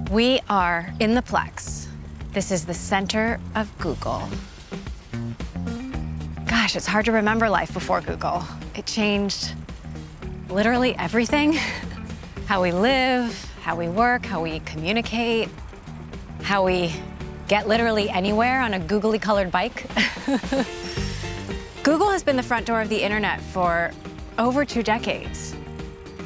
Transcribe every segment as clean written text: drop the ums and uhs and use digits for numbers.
We are in the Plex. This is the center of Google. Gosh, it's hard to remember life before Google. It changed literally everything. How we live, how we work, how we communicate, how we get literally anywhere on a googly colored bike. Google has been the front door of the internet for over 2 decades.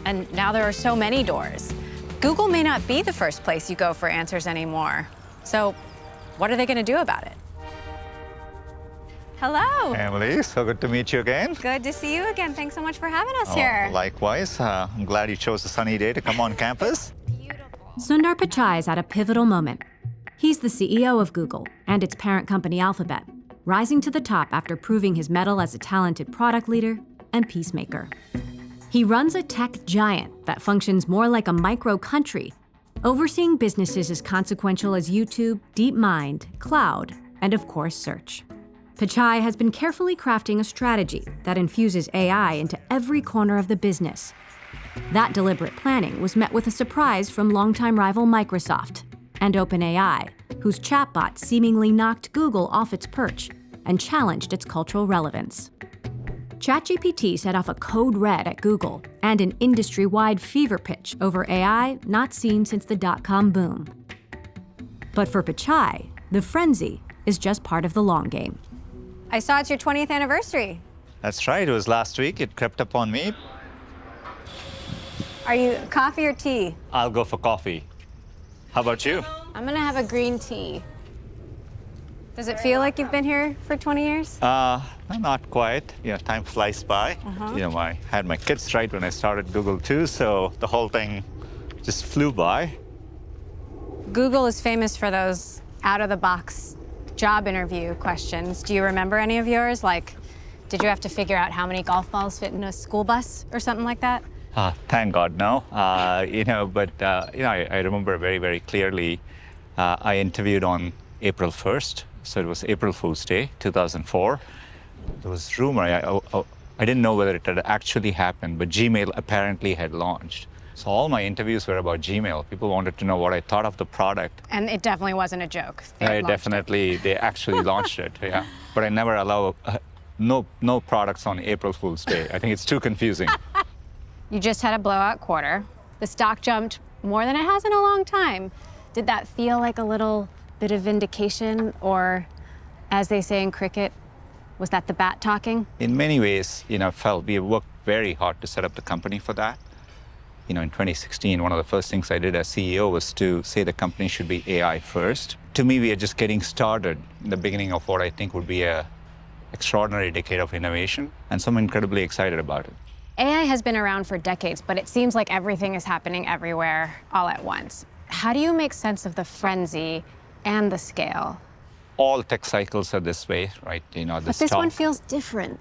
And now there are so many doors. Google may not be the first place you go for answers anymore. So what are they going to do about it? Hello. Emily, so good to meet you again. Good to see you again. Thanks so much for having us here. Likewise. I'm glad you chose a sunny day to come on campus. Sundar Pichai is at a pivotal moment. He's the CEO of Google and its parent company Alphabet, rising to the top after proving his mettle as a talented product leader and peacemaker. He runs a tech giant that functions more like a micro-country, overseeing businesses as consequential as YouTube, DeepMind, Cloud, and of course, Search. Pichai has been carefully crafting a strategy that infuses AI into every corner of the business. That deliberate planning was met with a surprise from longtime rival Microsoft and OpenAI, whose chatbot seemingly knocked Google off its perch and challenged its cultural relevance. ChatGPT set off a code red at Google and an industry-wide fever pitch over AI not seen since the dot-com boom. But for Pichai, the frenzy is just part of the long game. I saw it's your 20th anniversary. That's right. It was last week. It crept up on me. Are you coffee or tea? I'll go for coffee. How about you? I'm gonna have a green tea. Does it feel like you've been here for 20 years? Not quite. Time flies by. I had my kids right when I started Google too, so the whole thing just flew by. Google is famous for those out-of-the-box job interview questions. Do you remember any of yours? Like, did you have to figure out how many golf balls fit in a school bus or something like that? Thank God, no. I remember very, very clearly. I interviewed on April 1st, so it was April Fool's Day, 2004. There was rumor, I didn't know whether it had actually happened, but Gmail apparently had launched. So all my interviews were about Gmail. People wanted to know what I thought of the product. And it definitely wasn't a joke. They actually launched it, yeah. But I never allow no products on April Fool's Day. I think it's too confusing. You just had a blowout quarter. The stock jumped more than it has in a long time. Did that feel like a little bit of vindication, or, as they say in cricket, was that the bat talking? In many ways, we worked very hard to set up the company for that. In 2016, one of the first things I did as CEO was to say the company should be AI first. To me, we are just getting started in the beginning of what I think would be an extraordinary decade of innovation, and so I'm incredibly excited about it. AI has been around for decades, but it seems like everything is happening everywhere all at once. How do you make sense of the frenzy and the scale? All tech cycles are this way, right? But this one feels different.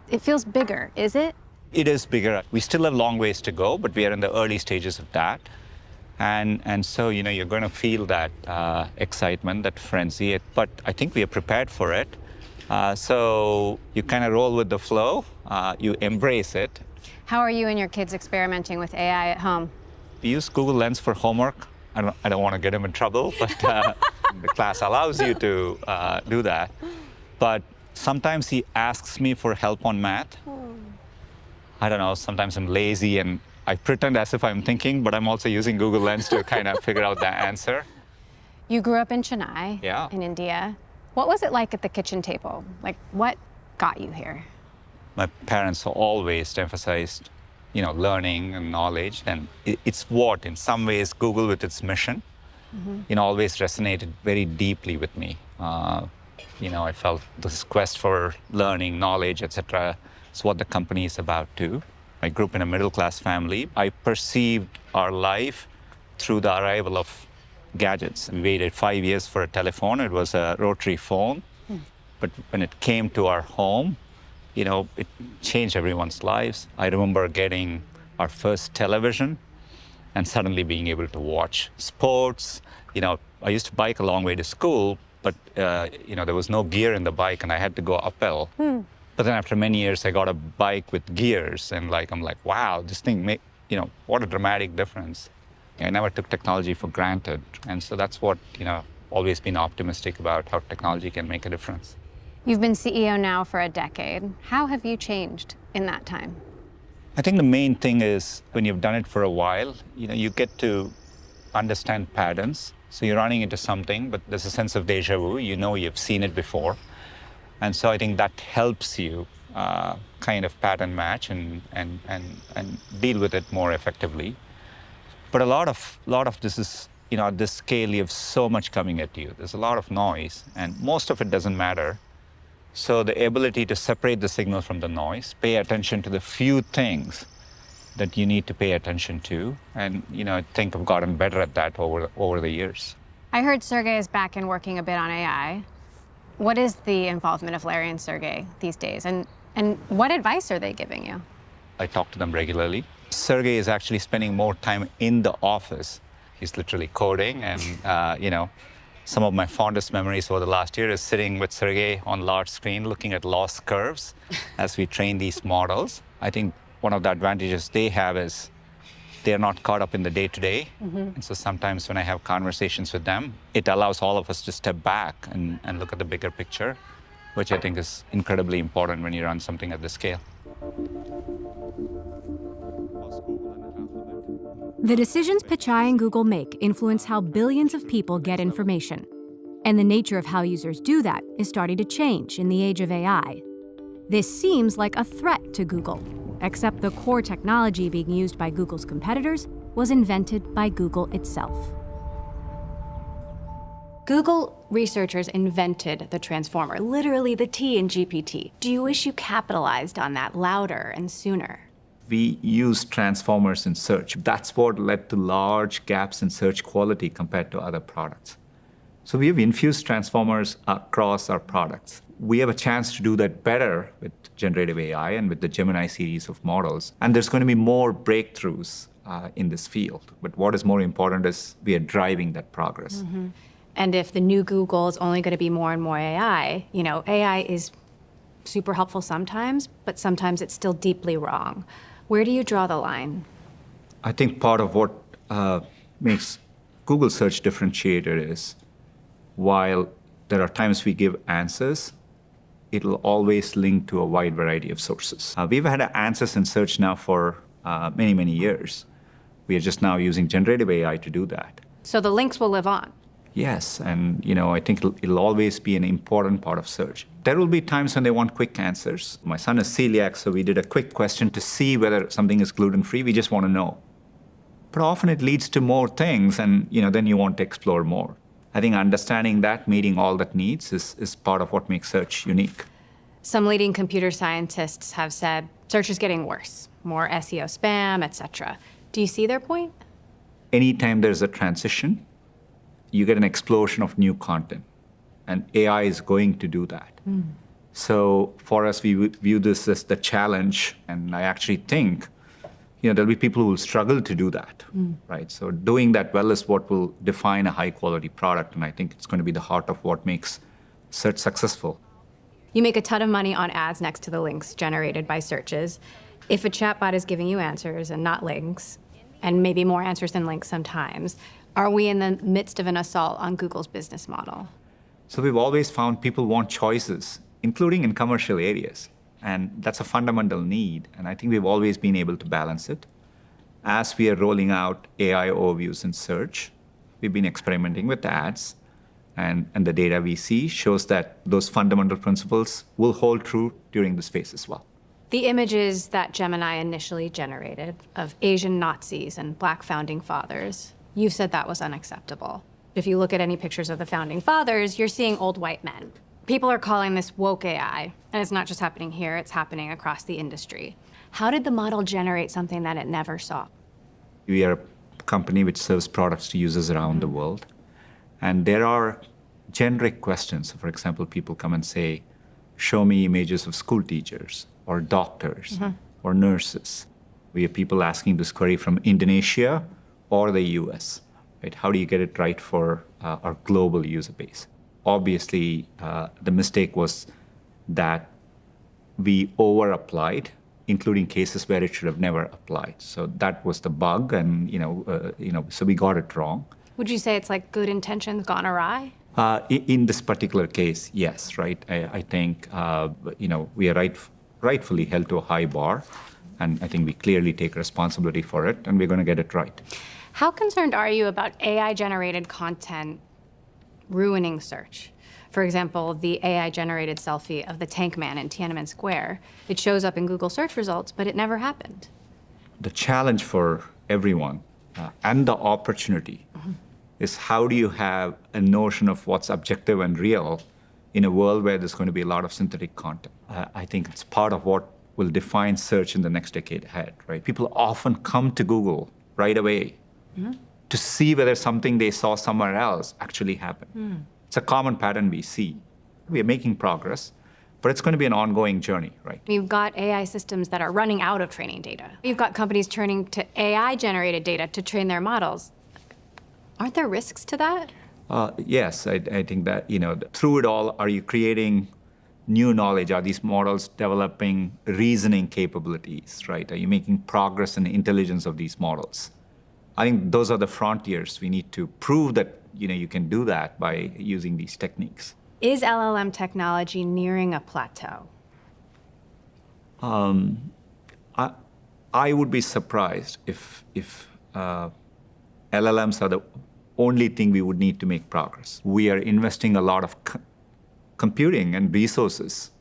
It feels bigger, is it? It is bigger. We still have long ways to go, but we are in the early stages of that. And so, you're going to feel that excitement, that frenzy, but I think we are prepared for it. So you kind of roll with the flow, you embrace it. How are you and your kids experimenting with AI at home? We use Google Lens for homework. I don't want to get him in trouble, but the class allows you to do that. But sometimes he asks me for help on math. I don't know, sometimes I'm lazy and I pretend as if I'm thinking, but I'm also using Google Lens to kind of figure out the answer. You grew up in Chennai, in India. What was it like at the kitchen table? Like, what got you here? My parents always emphasized, learning and knowledge. And it's what, in some ways, Google with its mission, always resonated very deeply with me. I felt this quest for learning, knowledge, etc. is what the company is about too. I grew up in a middle-class family. I perceived our life through the arrival of gadgets. We waited 5 years for a telephone. It was a rotary phone. But when it came to our home, it changed everyone's lives. I remember getting our first television and suddenly being able to watch sports. I used to bike a long way to school, but there was no gear in the bike and I had to go uphill. But then after many years, I got a bike with gears and I'm like, wow, this thing what a dramatic difference. I never took technology for granted. And so that's what, always been optimistic about how technology can make a difference. You've been CEO now for a decade. How have you changed in that time? I think the main thing is when you've done it for a while, you get to understand patterns. So you're running into something, but there's a sense of deja vu. You've seen it before. And so I think that helps you kind of pattern match and deal with it more effectively. But a lot of this is, at this scale, you have so much coming at you. There's a lot of noise, and most of it doesn't matter. So the ability to separate the signal from the noise, pay attention to the few things that you need to pay attention to, and I think I've gotten better at that over the years. I heard Sergey is back and working a bit on AI. What is the involvement of Larry and Sergey these days, and what advice are they giving you? I talk to them regularly. Sergey is actually spending more time in the office. He's literally coding, and some of my fondest memories over the last year is sitting with Sergey on large screen looking at loss curves as we train these models. I think one of the advantages they have is they're not caught up in the day-to-day. And so sometimes when I have conversations with them, it allows all of us to step back and look at the bigger picture, which I think is incredibly important when you run something at this scale. The decisions Pichai and Google make influence how billions of people get information. And the nature of how users do that is starting to change in the age of AI. This seems like a threat to Google, except the core technology being used by Google's competitors was invented by Google itself. Google researchers invented the transformer, literally the T in GPT. Do you wish you capitalized on that louder and sooner? We use transformers in search. That's what led to large gaps in search quality compared to other products. So we've infused transformers across our products. We have a chance to do that better with generative AI and with the Gemini series of models. And there's going to be more breakthroughs in this field. But what is more important is we are driving that progress. And if the new Google is only going to be more and more AI, AI is super helpful sometimes, but sometimes it's still deeply wrong. Where do you draw the line? I think part of what makes Google search differentiated is while there are times we give answers, it'll always link to a wide variety of sources. We've had answers in search now for many, many years. We are just now using generative AI to do that. So the links will live on. Yes, and I think it'll always be an important part of search. There will be times when they want quick answers. My son is celiac, so we did a quick question to see whether something is gluten-free. We just want to know. But often it leads to more things, and then you want to explore more. I think understanding that, meeting all that needs, is part of what makes search unique. Some leading computer scientists have said search is getting worse, more SEO spam, etc. Do you see their point? Anytime there's a transition, you get an explosion of new content, and AI is going to do that. So for us, we view this as the challenge, and I actually think there'll be people who will struggle to do that, right? So doing that well is what will define a high-quality product, and I think it's going to be the heart of what makes search successful. You make a ton of money on ads next to the links generated by searches. If a chatbot is giving you answers and not links, and maybe more answers than links sometimes, are we in the midst of an assault on Google's business model? So we've always found people want choices, including in commercial areas. And that's a fundamental need. And I think we've always been able to balance it. As we are rolling out AI overviews in search, we've been experimenting with ads. And the data we see shows that those fundamental principles will hold true during this phase as well. The images that Gemini initially generated of Asian Nazis and Black founding fathers, you've said that was unacceptable. If you look at any pictures of the founding fathers, you're seeing old white men. People are calling this woke AI, and it's not just happening here, it's happening across the industry. How did the model generate something that it never saw? We are a company which serves products to users around the world. And there are generic questions. For example, people come and say, show me images of school teachers or doctors or nurses. We have people asking this query from Indonesia or the US. Right? How do you get it right for our global user base? Obviously, the mistake was that we over-applied including cases where it should have never applied. So that was the bug, and so we got it wrong. Would you say it's like good intentions gone awry? In this particular case, yes, right. I think we are rightfully held to a high bar, and I think we clearly take responsibility for it, and we're going to get it right. How concerned are you about AI-generated content ruining search? For example, the AI-generated selfie of the tank man in Tiananmen Square. It shows up in Google search results, but it never happened. The challenge for everyone and the opportunity is how do you have a notion of what's objective and real in a world where there's going to be a lot of synthetic content. I think it's part of what will define search in the next decade ahead, right? People often come to Google right away to see whether something they saw somewhere else actually happened. It's a common pattern we see. We are making progress, but it's going to be an ongoing journey, right? You've got AI systems that are running out of training data. You've got companies turning to AI-generated data to train their models. Aren't there risks to that? Yes, I think that, through it all, are you creating new knowledge? Are these models developing reasoning capabilities, right? Are you making progress in the intelligence of these models? I think those are the frontiers. We need to prove that, you can do that by using these techniques. Is LLM technology nearing a plateau? I would be surprised if LLMs are the only thing we would need to make progress. We are investing a lot of computing and resources,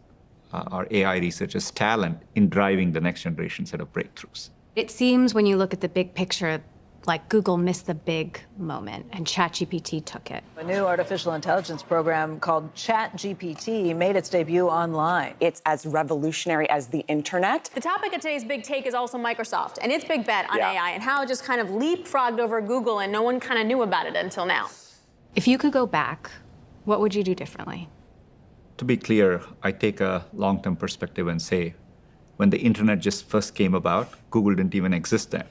our AI researchers' talent, in driving the next generation set of breakthroughs. It seems when you look at the big picture, like Google missed the big moment and ChatGPT took it. A new artificial intelligence program called ChatGPT made its debut online. It's as revolutionary as the internet. The topic of today's big take is also Microsoft and its big bet on AI and how it just kind of leapfrogged over Google and no one kind of knew about it until now. If you could go back, what would you do differently? To be clear, I take a long-term perspective and say, when the internet just first came about, Google didn't even exist then,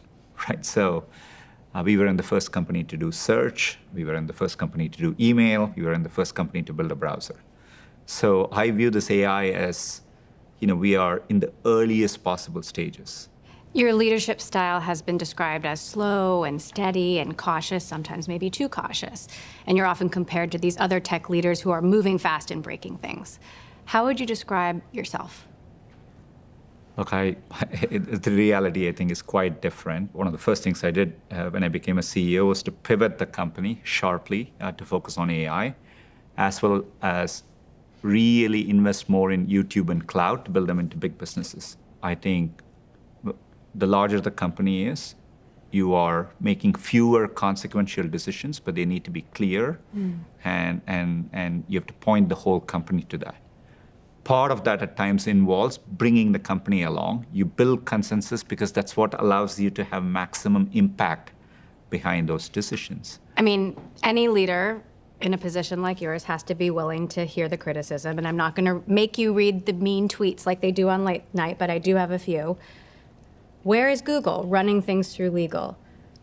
right? So we were in the first company to do search. We were in the first company to do email. We were in the first company to build a browser. So I view this AI as, we are in the earliest possible stages. Your leadership style has been described as slow and steady and cautious, sometimes maybe too cautious. And you're often compared to these other tech leaders who are moving fast and breaking things. How would you describe yourself? Look, the reality, I think, is quite different. One of the first things I did when I became a CEO was to pivot the company sharply to focus on AI, as well as really invest more in YouTube and cloud to build them into big businesses. I think the larger the company is, you are making fewer consequential decisions, but they need to be clear, and you have to point the whole company to that. Part of that at times involves bringing the company along. You build consensus because that's what allows you to have maximum impact behind those decisions. I mean, any leader in a position like yours has to be willing to hear the criticism, and I'm not going to make you read the mean tweets like they do on late night, but I do have a few. Where is Google running things through legal?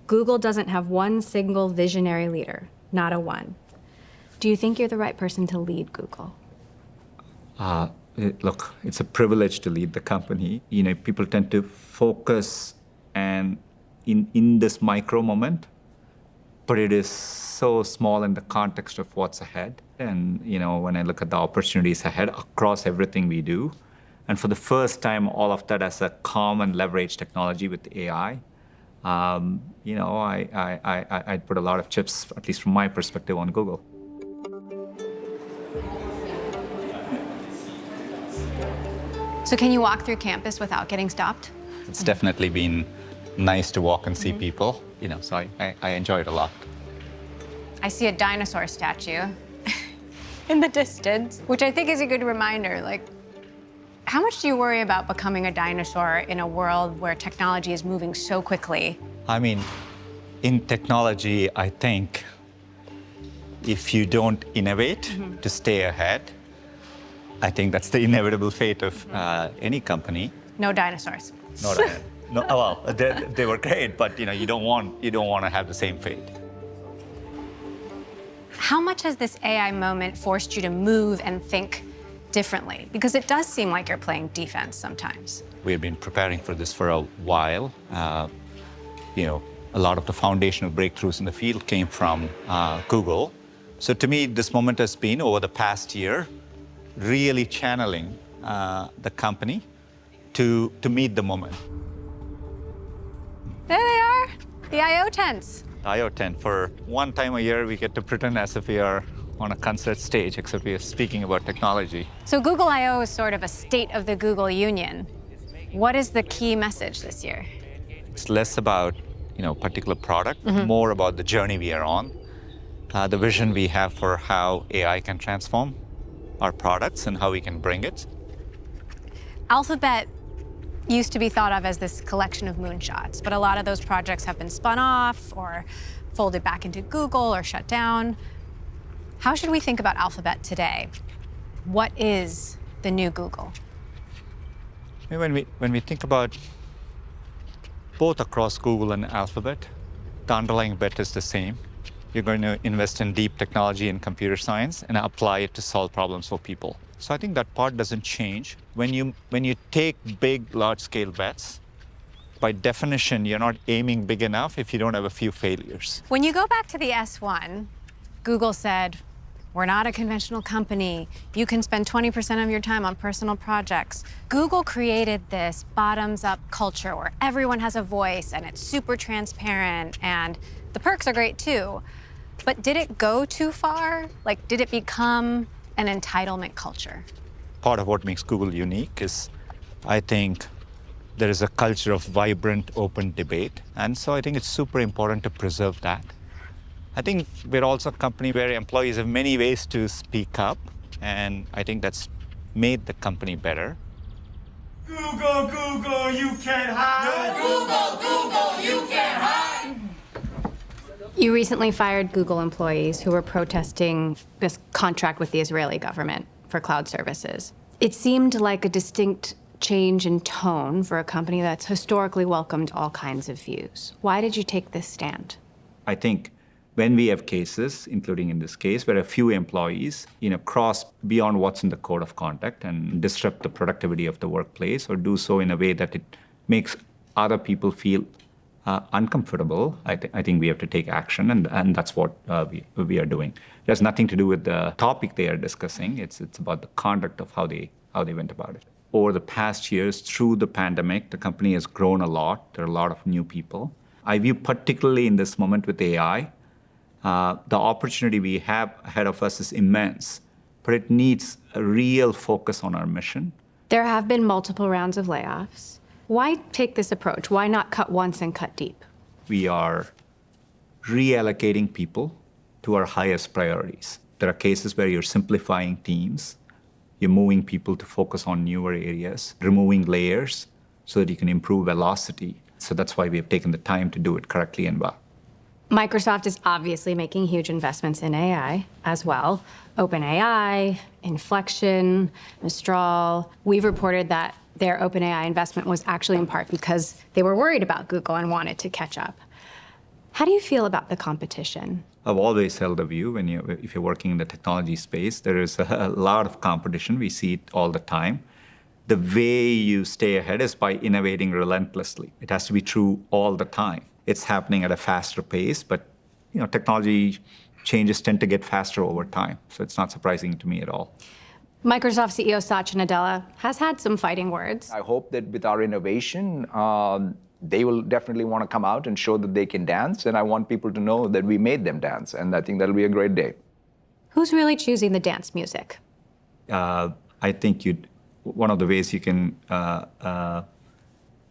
Google doesn't have one single visionary leader, not a one. Do you think you're the right person to lead Google? Look, it's a privilege to lead the company. People tend to focus and in this micro moment, but it is so small in the context of what's ahead. And when I look at the opportunities ahead across everything we do, and for the first time, all of that as a common leverage technology with AI, I'd put a lot of chips, at least from my perspective, on Google. So can you walk through campus without getting stopped? It's definitely been nice to walk and see people, so I enjoy it a lot. I see a dinosaur statue in the distance, which I think is a good reminder. How much do you worry about becoming a dinosaur in a world where technology is moving so quickly? I mean, in technology, I think if you don't innovate to stay ahead, I think that's the inevitable fate of any company. No dinosaurs. Well, they were great, but you don't want to have the same fate. How much has this AI moment forced you to move and think differently? Because it does seem like you're playing defense sometimes. We've been preparing for this for a while. A lot of the foundational breakthroughs in the field came from Google. So to me, this moment has been, over the past year, really channeling the company to meet the moment. There they are, the I/O tents. I/O tent. For one time a year, we get to pretend as if we are on a concert stage, except we are speaking about technology. So Google I/O is sort of a state of the Google Union. What is the key message this year? It's less about particular product, more about the journey we are on, the vision we have for how AI can transform our products and how we can bring it. Alphabet used to be thought of as this collection of moonshots, but a lot of those projects have been spun off or folded back into Google or shut down. How should we think about Alphabet today? What is the new Google? When we think about both across Google and Alphabet, the underlying bet is the same. You're going to invest in deep technology and computer science and apply it to solve problems for people. So I think that part doesn't change. When you take big, large-scale bets, by definition, you're not aiming big enough if you don't have a few failures. When you go back to the S1, Google said, we're not a conventional company. You can spend 20% of your time on personal projects. Google created this bottoms-up culture where everyone has a voice and it's super transparent and the perks are great too. But did it go too far? Like, did it become an entitlement culture? Part of what makes Google unique is, I think, there is a culture of vibrant, open debate. And so I think it's super important to preserve that. I think we're also a company where employees have many ways to speak up, and I think that's made the company better. Google, Google, you can't hide. Google, Google, you can't hide. You recently fired Google employees who were protesting this contract with the Israeli government for cloud services. It seemed like a distinct change in tone for a company that's historically welcomed all kinds of views. Why did you take this stand? I think when we have cases, including in this case, where a few employees, cross beyond what's in the code of conduct and disrupt the productivity of the workplace or do so in a way that it makes other people feel uncomfortable, I think we have to take action, and that's what we are doing. It has nothing to do with the topic they are discussing. It's about the conduct of how they went about it. Over the past years, through the pandemic, the company has grown a lot. There are a lot of new people. I view particularly in this moment with AI, the opportunity we have ahead of us is immense, but it needs a real focus on our mission. There have been multiple rounds of layoffs. Why take this approach? Why not cut once and cut deep? We are reallocating people to our highest priorities. There are cases where you're simplifying teams, you're moving people to focus on newer areas, removing layers so that you can improve velocity. So that's why we have taken the time to do it correctly and well. Microsoft is obviously making huge investments in AI as well. OpenAI, Inflection, Mistral. We've reported that their OpenAI investment was actually in part because they were worried about Google and wanted to catch up. How do you feel about the competition? I've always held a view if you're working in the technology space, there is a lot of competition. We see it all the time. The way you stay ahead is by innovating relentlessly. It has to be true all the time. It's happening at a faster pace, but technology changes tend to get faster over time. So it's not surprising to me at all. Microsoft CEO Satya Nadella has had some fighting words. I hope that with our innovation, they will definitely want to come out and show that they can dance. And I want people to know that we made them dance. And I think that'll be a great day. Who's really choosing the dance music? I think one of the ways you can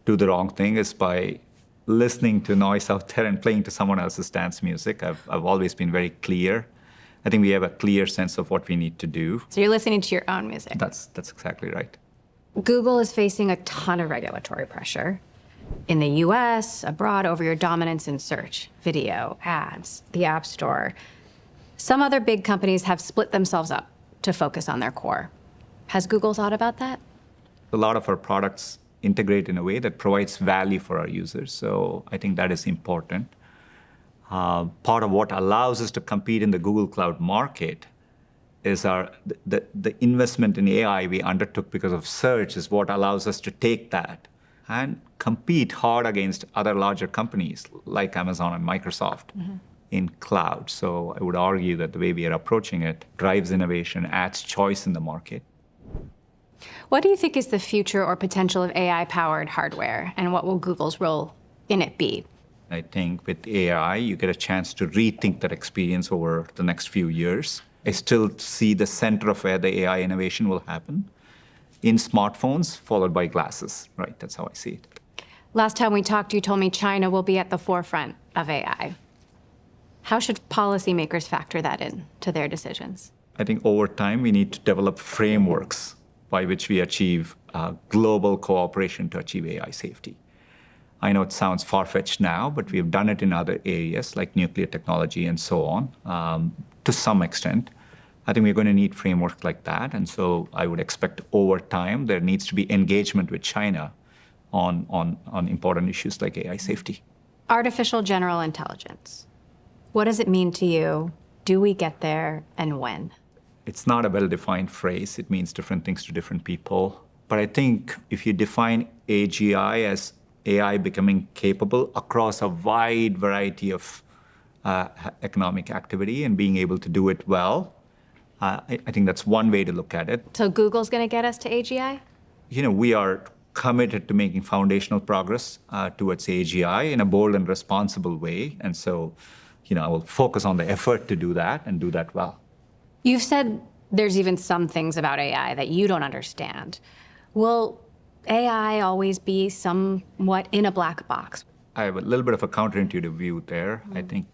do the wrong thing is by listening to noise out there and playing to someone else's dance music. I've always been very clear. I think we have a clear sense of what we need to do. So you're listening to your own music. That's exactly right. Google is facing a ton of regulatory pressure in the US, abroad, over your dominance in search, video, ads, the App Store. Some other big companies have split themselves up to focus on their core. Has Google thought about that? A lot of our products integrate in a way that provides value for our users. So I think that is important. Part of what allows us to compete in the Google Cloud market is the investment in AI we undertook because of search is what allows us to take that and compete hard against other larger companies like Amazon and Microsoft in cloud. So I would argue that the way we are approaching it drives innovation, adds choice in the market. What do you think is the future or potential of AI-powered hardware, and what will Google's role in it be? I think with AI, you get a chance to rethink that experience over the next few years. I still see the center of where the AI innovation will happen in smartphones, followed by glasses, right? That's how I see it. Last time we talked, you told me China will be at the forefront of AI. How should policymakers factor that in to their decisions? I think over time, we need to develop frameworks by which we achieve global cooperation to achieve AI safety. I know it sounds far-fetched now, but we have done it in other areas like nuclear technology and so on, to some extent. I think we're going to need frameworks like that. And so I would expect over time there needs to be engagement with China on important issues like AI safety. Artificial general intelligence. What does it mean to you? Do we get there, and when? It's not a well-defined phrase. It means different things to different people. But I think if you define AGI as AI becoming capable across a wide variety of economic activity and being able to do it well, I think that's one way to look at it. So Google's going to get us to AGI? We are committed to making foundational progress towards AGI in a bold and responsible way. And so, I will focus on the effort to do that and do that well. You've said there's even some things about AI that you don't understand. Will AI always be somewhat in a black box? I have a little bit of a counterintuitive view there. I think,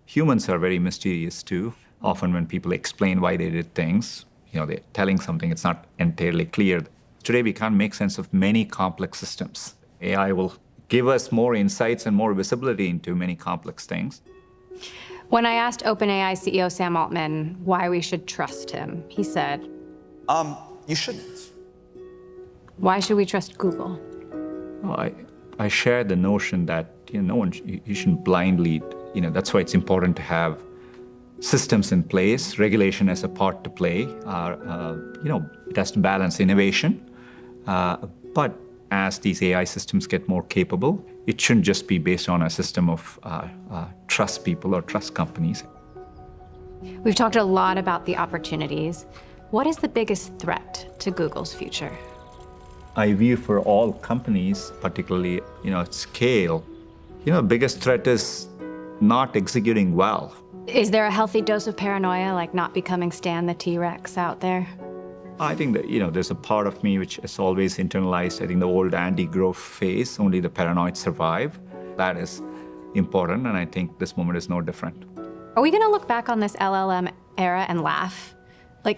humans are very mysterious too. Often when people explain why they did things, they're telling something, it's not entirely clear. Today, we can't make sense of many complex systems. AI will give us more insights and more visibility into many complex things. When I asked OpenAI CEO Sam Altman why we should trust him, he said, you shouldn't. Why should we trust Google? Well, I share the notion that you shouldn't blindly, that's why it's important to have systems in place. Regulation has a part to play. It has to balance innovation. But as these AI systems get more capable, it shouldn't just be based on a system of trust people or trust companies. We've talked a lot about the opportunities. What is the biggest threat to Google's future? I view for all companies, particularly at scale, the biggest threat is not executing well. Is there a healthy dose of paranoia, like not becoming Stan the T-Rex out there? I think that, there's a part of me which has always internalized, I think, the old Andy Grove phase, only the paranoid survive. That is important, and I think this moment is no different. Are we going to look back on this LLM era and laugh?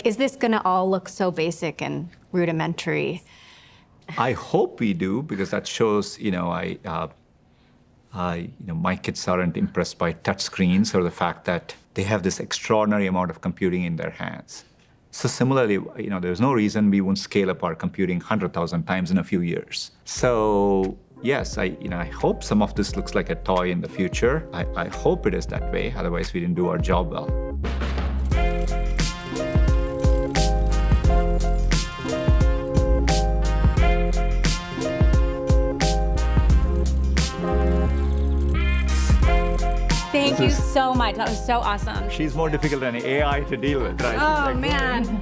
Is this going to all look so basic and rudimentary? I hope we do, because that shows, my kids aren't impressed by touch screens or the fact that they have this extraordinary amount of computing in their hands. So similarly, there's no reason we won't scale up our computing 100,000 times in a few years. So yes, I hope some of this looks like a toy in the future. I hope it is that way. Otherwise, we didn't do our job well. Thank you so much. That was so awesome. She's more difficult than AI to deal with, right? Oh, man.